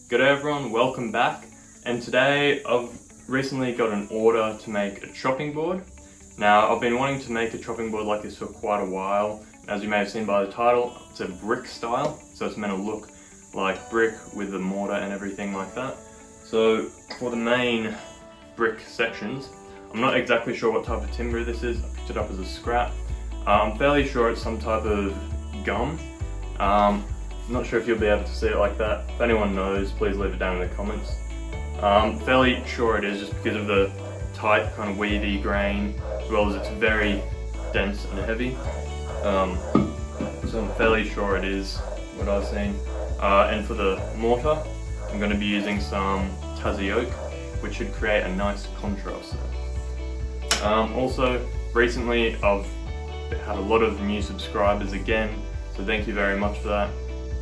G'day everyone, welcome back. And today I've recently got an order to make a chopping board. Now I've been wanting to make a chopping board like this for quite a while. As you may have seen by the title, it's a brick style, so it's meant to look like brick with the mortar and everything like that. So for the main brick sections, I'm not exactly sure what type of timber this is. I picked it up as a scrap. I'm fairly sure it's some type of gum. I'm not sure if you'll be able to see it like that. If anyone knows, please leave it down in the comments. I'm fairly sure it is just because of the tight kind of weavy grain, as well as it's very dense and heavy. So I'm fairly sure it is what I've seen. And for the mortar, I'm going to be using some Tassie oak, which should create a nice contrast there. Also, recently I've had a lot of new subscribers again, so thank you very much for that.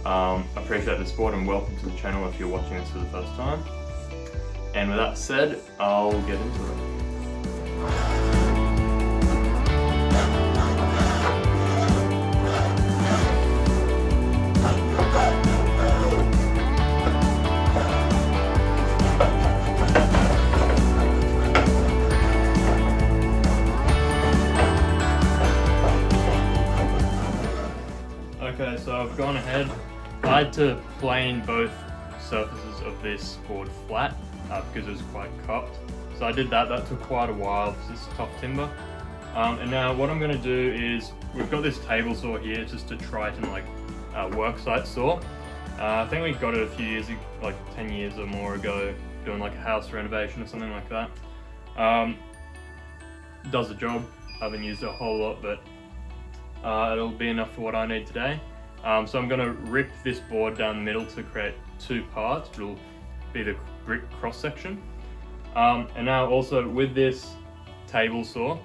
I appreciate the support and welcome to the channel if you're watching this for the first time. And with that said, I'll get into it. Okay, so I've gone ahead. I had to plane both surfaces of this board flat because it was quite cupped. So I did that. That took quite a while because it's tough timber. And now what I'm going to do is, we've got this table saw here. It's just a Triton worksite saw. I think we got it a few years ago, like 10 years or more ago, doing like a house renovation or something like that. Does the job. I haven't used it a whole lot, but it'll be enough for what I need today. So I'm going to rip this board down the middle to create two parts. It'll be the brick cross section. And now also with this table saw,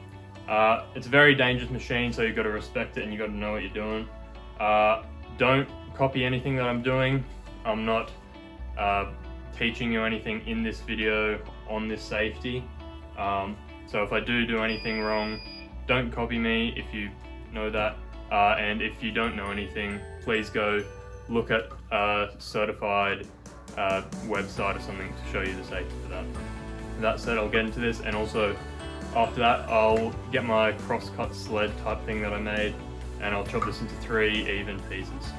it's a very dangerous machine, so you've got to respect it and you've got to know what you're doing. Don't copy anything that I'm doing. I'm not teaching you anything in this video on this safety. So if I do anything wrong, don't copy me if you know that. And if you don't know anything, please go look at a certified website or something to show you the safety for that. With that said, I'll get into this, and also after that I'll get my cross-cut sled type thing that I made, and I'll chop this into 3 even pieces.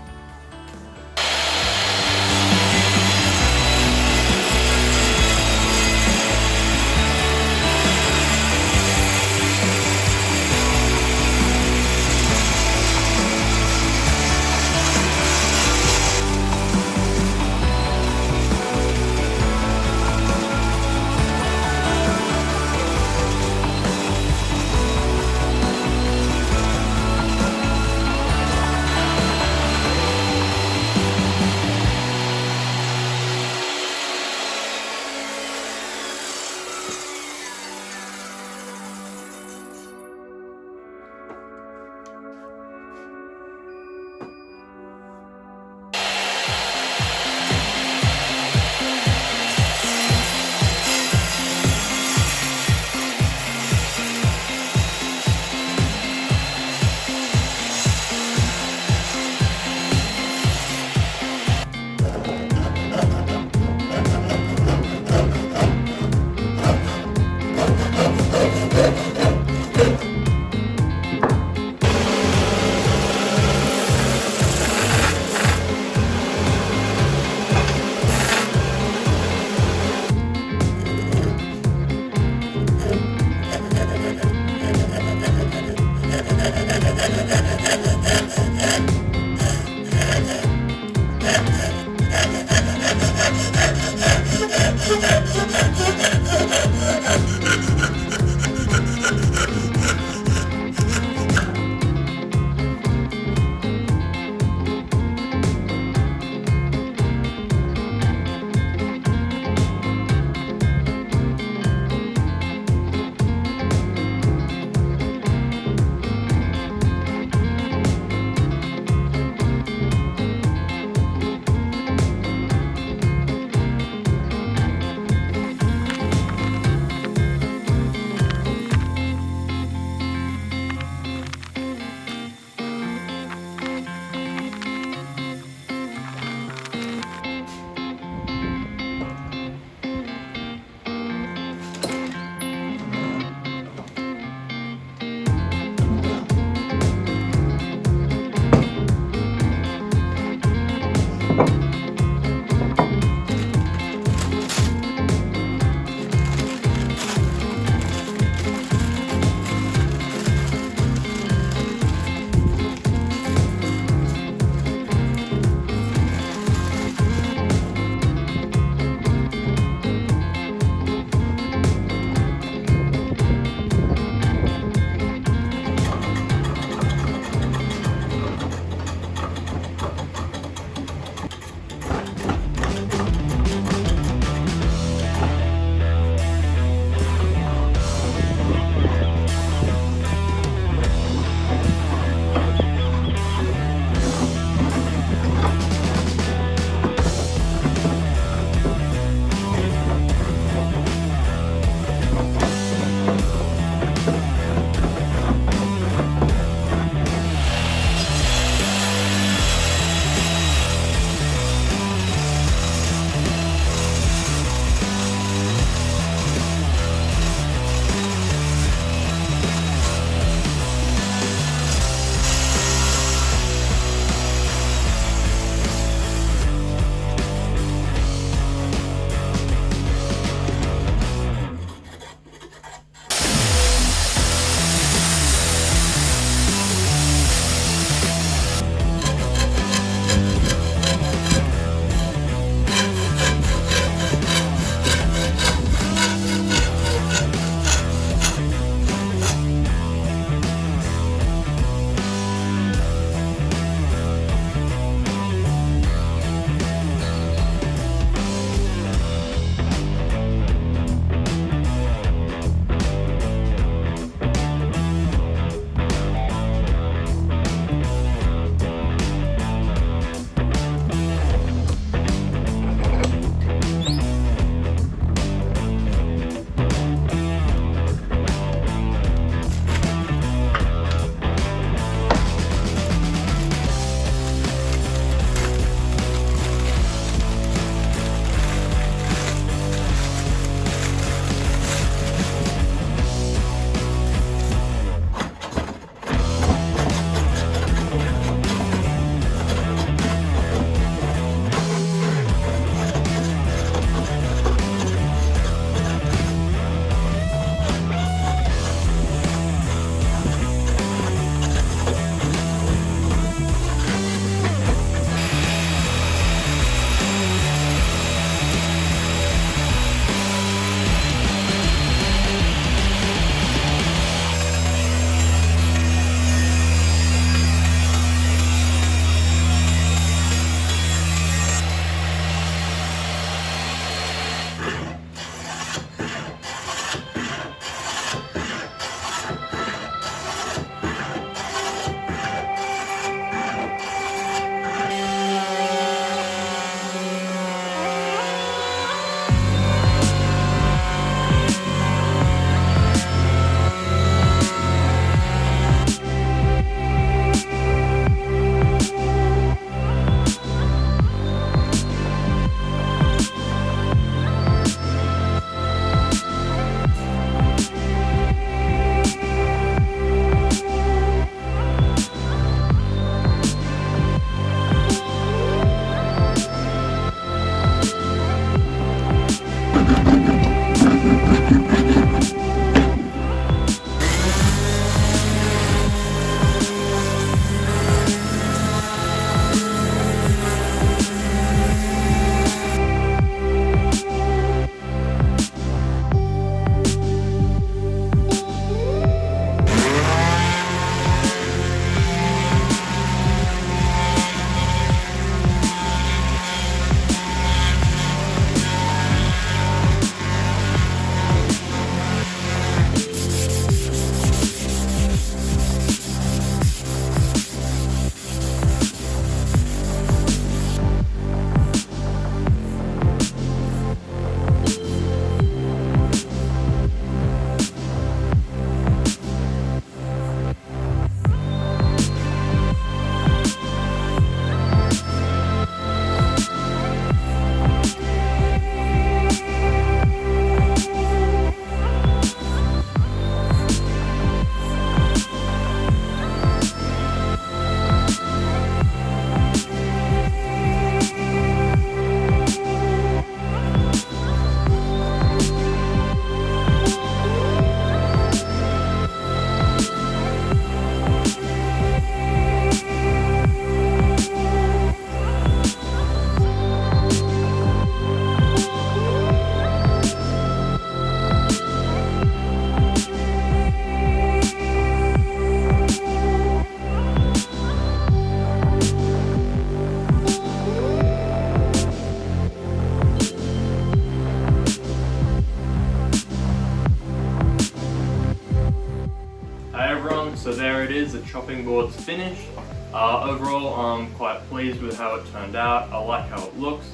there it is, the chopping board's finished. Overall, I'm quite pleased with how it turned out. I like how it looks.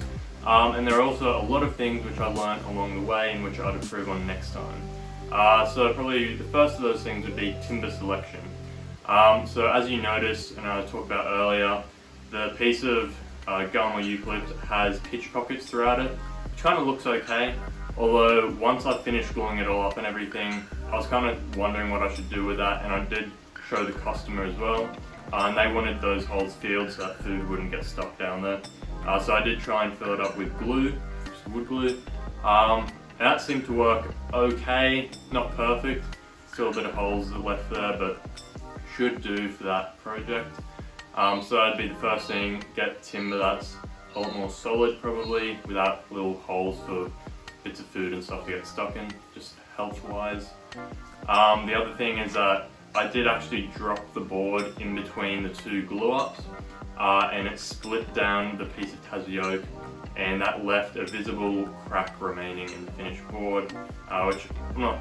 And there are also a lot of things which I learned along the way and which I'd improve on next time. So probably the first of those things would be timber selection. So as you noticed, and I talked about earlier, the piece of gum or eucalypt has pitch pockets throughout it, which kind of looks okay. Although once I finished gluing it all up and everything, I was kind of wondering what I should do with that, and I did show the customer as well. And they wanted those holes filled so that food wouldn't get stuck down there. So I did try and fill it up with glue, just wood glue. And that seemed to work okay, not perfect. Still a bit of holes left there, but should do for that project. So that'd be the first thing, get timber that's a lot more solid probably, without little holes for bits of food and stuff to get stuck in, just health-wise. The other thing is that I did actually drop the board in between the two glue-ups, and it split down the piece of Tassie oak, and that left a visible crack remaining in the finished board, which I'm not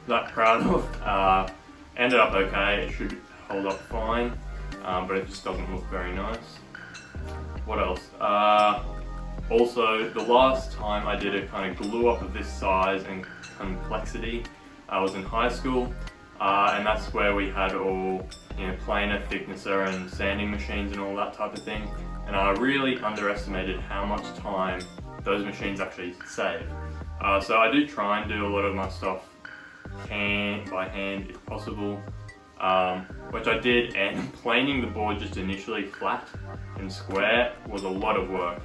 that proud of. Ended up okay, it should hold up fine, but it just doesn't look very nice. What else? Also, the last time I did a kind of glue up of this size and complexity, I was in high school, and that's where we had all, planer, thicknesser and sanding machines and all that type of thing, and I really underestimated how much time those machines actually save. So I do try and do a lot of my stuff by hand if possible, which I did, and planing the board just initially flat and square was a lot of work,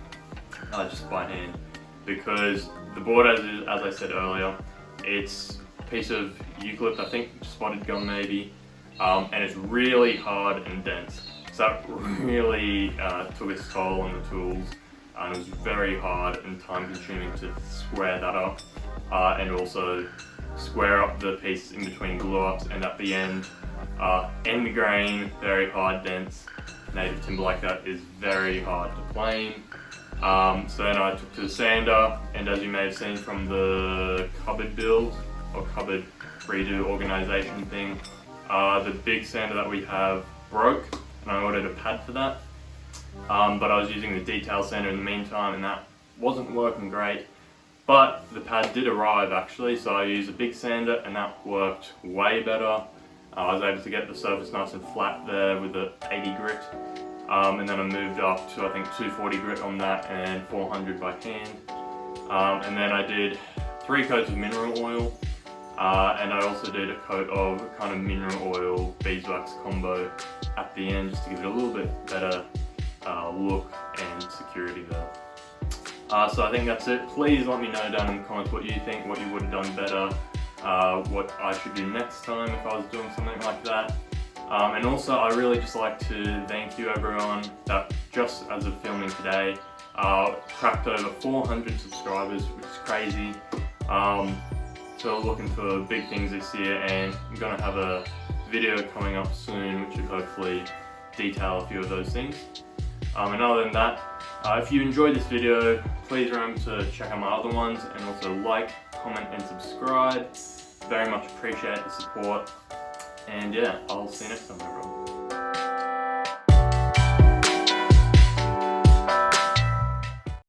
just by hand, because the board, as I said earlier, it's a piece of eucalypt, I think spotted gum maybe, and it's really hard and dense, so that really took its toll on the tools, and it was very hard and time consuming to square that up, and also square up the pieces in between glue ups, and at the end grain, very hard, dense. Native timber like that is very hard to plane. So then I took to the sander, and as you may have seen from the cupboard build or cupboard redo organization thing, the big sander that we have broke, and I ordered a pad for that. But I was using the detail sander in the meantime, and that wasn't working great. But the pad did arrive actually, so I used a big sander, and that worked way better. I was able to get the surface nice and flat there with the 80 grit, and then I moved up to I think 240 grit on that and 400 by hand. And then I did 3 coats of mineral oil, and I also did a coat of kind of mineral oil beeswax combo at the end, just to give it a little bit better look and security there. So I think that's it. Please let me know down in the comments what you think, what you would have done better, what I should do next time if I was doing something like that. And also I really just like to thank you everyone that just as of filming today cracked over 400 subscribers, which is crazy. So looking for big things this year, and I'm going to have a video coming up soon which will hopefully detail a few of those things. And other than that, if you enjoyed this video, please remember to check out my other ones, and also like, comment and subscribe. Very much appreciate the support, and yeah, I'll see you next time everyone.